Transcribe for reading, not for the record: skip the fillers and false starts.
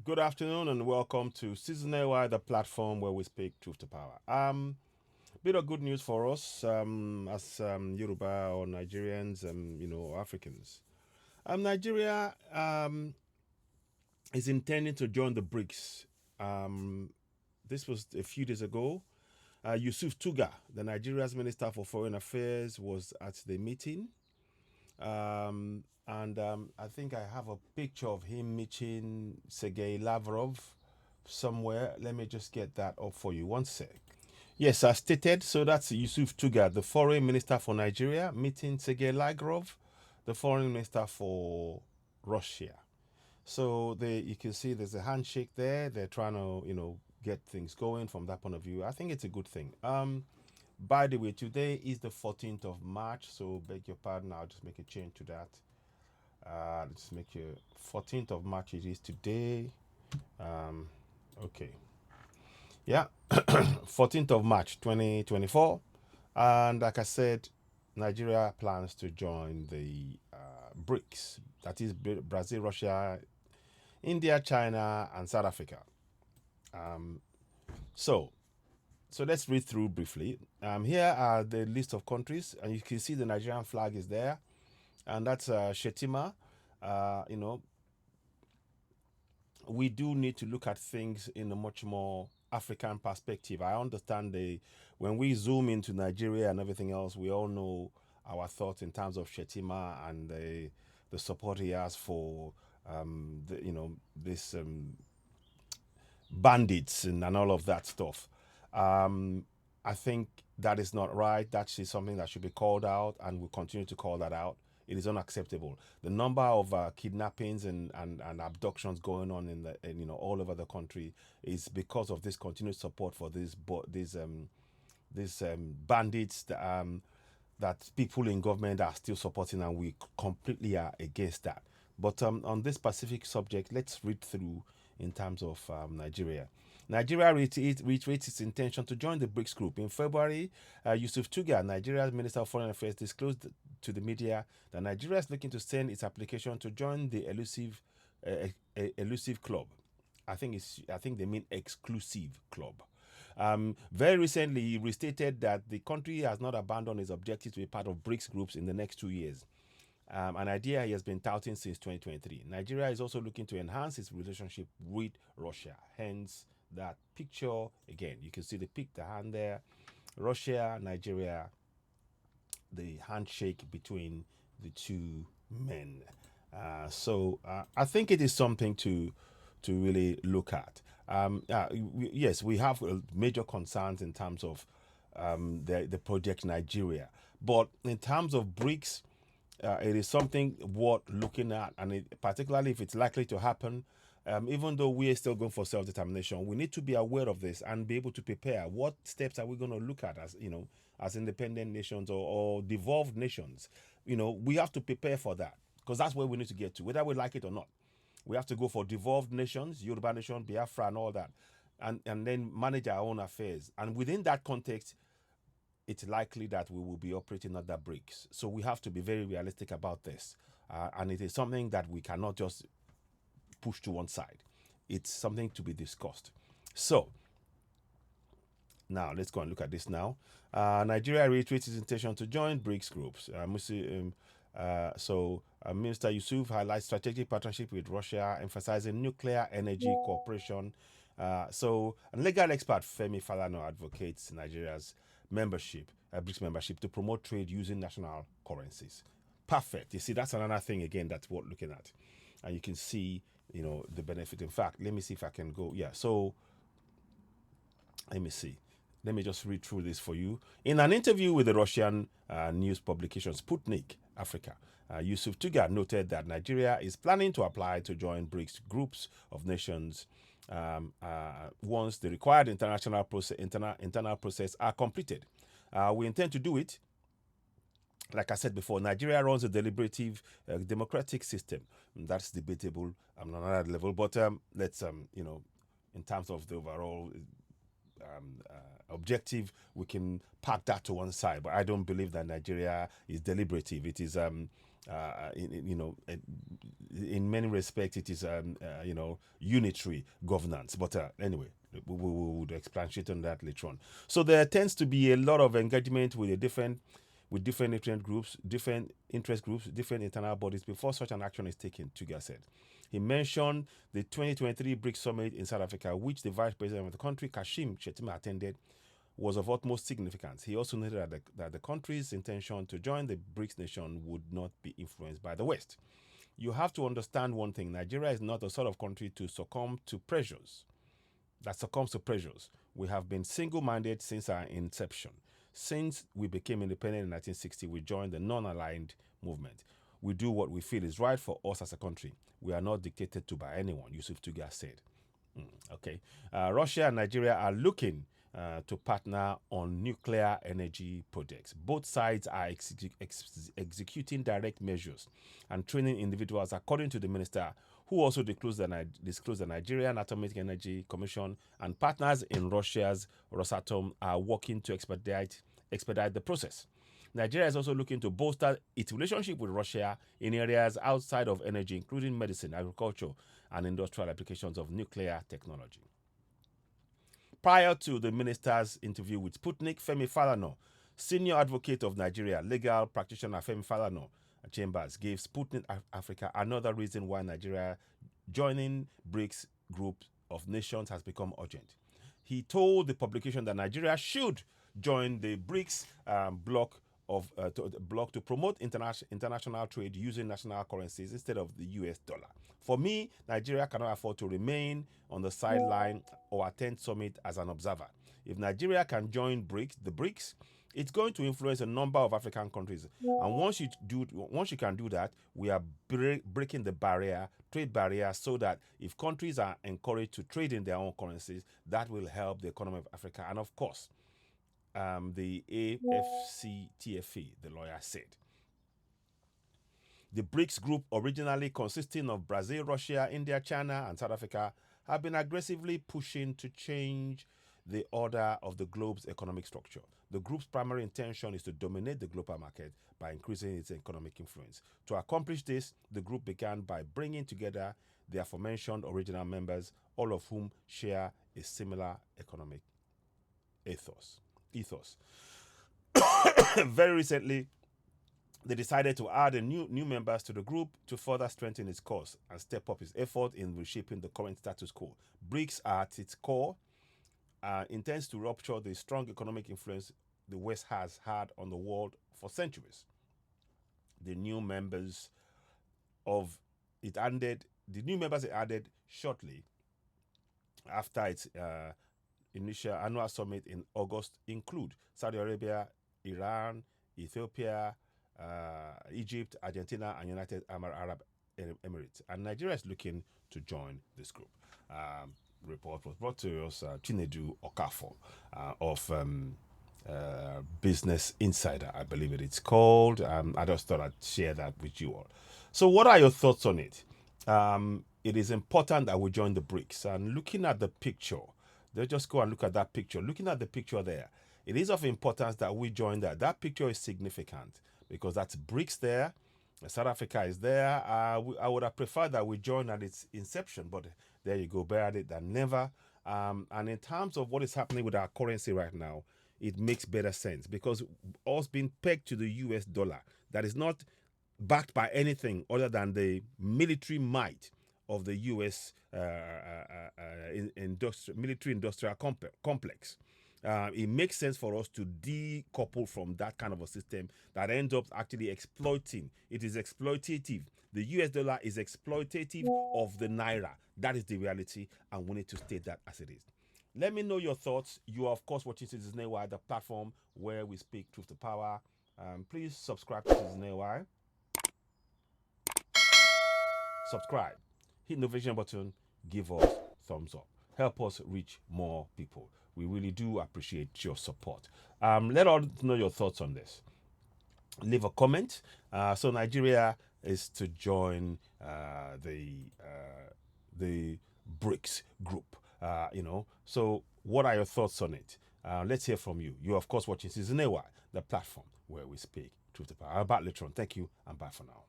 Good afternoon and welcome to CitizenAY, the platform where we speak truth to power. Bit of good news for us as Yoruba or Nigerians, Africans. Nigeria is intending to join the BRICS. Um, this was a few days ago. Yusuf Tuggar, the Nigeria's Minister for Foreign Affairs, was at the meeting. And I think I have a picture of him meeting Sergei Lavrov somewhere. Let me just get that up for you. One sec. Yes, as stated, so that's Yusuf Tuggar, the foreign minister for Nigeria, meeting Sergei Lavrov, the foreign minister for Russia. So you can see there's a handshake there. They're trying to, get things going from that point of view. I think it's a good thing. By the way, today is the 14th of March, so beg your pardon, I'll just make a change to that. Let's make it 14th of March, it is today. Um, okay. Yeah, 14th of March 2024. And like I said, Nigeria plans to join the BRICS, that is Brazil, Russia, India, China, and South Africa. Um, so, so let's read through briefly. Here are the list of countries, and you can see the Nigerian flag is there, and that's Shetima. Uh, you know, we do need to look at things in a much more African perspective. I understand when we zoom into Nigeria and everything else, we all know our thoughts in terms of Shetima and the support he has for this bandits and all of that stuff. Um, I think that is not right. That is something that should be called out, and we'll continue to call that out. It is unacceptable. The number of kidnappings and abductions going on all over the country is because of this continued support for these bandits that people in government are still supporting, and we completely are against that. But on this specific subject, let's read through in terms of Nigeria. Nigeria reiterates its intention to join the BRICS group. In February, Yusuf Tuggar, Nigeria's Minister of Foreign Affairs, disclosed to the media that Nigeria is looking to send its application to join the elusive club. I think they mean exclusive club. Very recently, he restated that the country has not abandoned its objective to be part of BRICS groups in the next 2 years. An idea he has been touting since 2023. Nigeria is also looking to enhance its relationship with Russia. Hence, that picture again. You can see the hand there. Russia, Nigeria, the handshake between the two men. I think it is something to really look at. Yes, we have major concerns in terms of the project Nigeria, but in terms of BRICS, it is something worth looking at, and particularly if it's likely to happen. Even though we are still going for self-determination, we need to be aware of this and be able to prepare. What steps are we going to look at as independent nations or devolved nations? We have to prepare for that because that's where we need to get to, whether we like it or not. We have to go for devolved nations, Yoruba nation, Biafra, and all that, and then manage our own affairs. And within that context, it's likely that we will be operating under BRICS. So we have to be very realistic about this. And it is something that we cannot just push to one side. It's something to be discussed. So now let's go and look at this now. Nigeria reiterates its intention to join BRICS groups. Minister Yusuf highlights strategic partnership with Russia, emphasizing nuclear energy cooperation. And legal expert Femi Falana advocates Nigeria's BRICS membership, to promote trade using national currencies. Perfect. You see, that's another thing again that's worth looking at, and you can see, the benefit. In fact, let me see if I can go. Yeah. So let me see. Let me just read through this for you. In an interview with the Russian news publication Sputnik Africa, Yusuf Tuggar noted that Nigeria is planning to apply to join BRICS groups of nations once the required internal process are completed. We intend to do it. Like I said before, Nigeria runs a deliberative democratic system. That's debatable on another level, but let's in terms of the overall objective, we can park that to one side. But I don't believe that Nigeria is deliberative. It is in many respects, it is unitary governance. But anyway, we would expatiate on that later on. So there tends to be a lot of engagement with different interest groups, different internal bodies before such an action is taken, Tuggar said. He mentioned the 2023 BRICS summit in South Africa, which the vice president of the country, Kashim Shettima, attended, was of utmost significance. He also noted that the country's intention to join the BRICS nation would not be influenced by the West. You have to understand one thing: Nigeria is not the sort of country to succumb to pressures. We have been single-minded since our inception. Since we became independent in 1960, we joined the non-aligned movement. We do what we feel is right for us as a country. We are not dictated to by anyone, Yusuf Tuggar said. Okay. Russia and Nigeria are looking to partner on nuclear energy projects. Both sides are executing direct measures and training individuals, according to the minister, who also disclosed the Nigerian Atomic Energy Commission and partners in Russia's Rosatom are working to expedite the process. Nigeria is also looking to bolster its relationship with Russia in areas outside of energy, including medicine, agriculture, and industrial applications of nuclear technology. Prior to the minister's interview with Sputnik, Femi Falana, senior advocate of Nigeria, legal practitioner Femi Falana Chambers, gave Sputnik Africa another reason why Nigeria joining BRICS group of nations has become urgent. He told the publication that Nigeria should join the BRICS bloc to promote international trade using national currencies instead of the US dollar. For me, Nigeria cannot afford to remain on the sideline or attend summit as an observer. If Nigeria can join the BRICS, it's going to influence a number of African countries. And once you can do that, we are breaking the trade barrier, so that if countries are encouraged to trade in their own currencies, that will help the economy of Africa. And of course, the AFCTFA, the lawyer said. The BRICS group, originally consisting of Brazil, Russia, India, China, and South Africa, have been aggressively pushing to change the order of the globe's economic structure. The group's primary intention is to dominate the global market by increasing its economic influence. To accomplish this, the group began by bringing together the aforementioned original members, all of whom share a similar economic ethos. Very recently, they decided to add new members to the group to further strengthen its cause and step up its effort in reshaping the current status quo. BRICS, at its core, intends to rupture the strong economic influence the West has had on the world for centuries. The new members it added shortly after its initial annual summit in August include Saudi Arabia, Iran, Ethiopia, Egypt, Argentina, and United Arab Emirates. And Nigeria is looking to join this group. Report was brought to us, Chinedu Okafor of Business Insider, I believe it's called. I just thought I'd share that with you all. So what are your thoughts on it? It is important that we join the BRICS. And looking at the picture, let's just go and look at that picture. Looking at the picture there, it is of importance that we join that. That picture is significant because that's BRICS there. South Africa is there. I would have preferred that we join at its inception, but there you go, better late than never. And in terms of what is happening with our currency right now, it makes better sense because us being pegged to the US dollar, that is not backed by anything other than the military might of the US military-industrial complex. It makes sense for us to decouple from that kind of a system that ends up actually exploiting. It is exploitative. The US dollar is exploitative of the Naira. That is the reality, and we need to state that as it is. Let me know your thoughts. You are, of course, watching CitizenAY, the platform where we speak truth to power. Please subscribe to CitizenAY. Subscribe. Hit the notification button. Give us thumbs up. Help us reach more people. We really do appreciate your support. Let us know your thoughts on this. Leave a comment. So Nigeria is to join the BRICS group. So what are your thoughts on it? Let's hear from you. You're, of course, watching CitizenAY, the platform where we speak truth to power. I'll back later on. Thank you, and bye for now.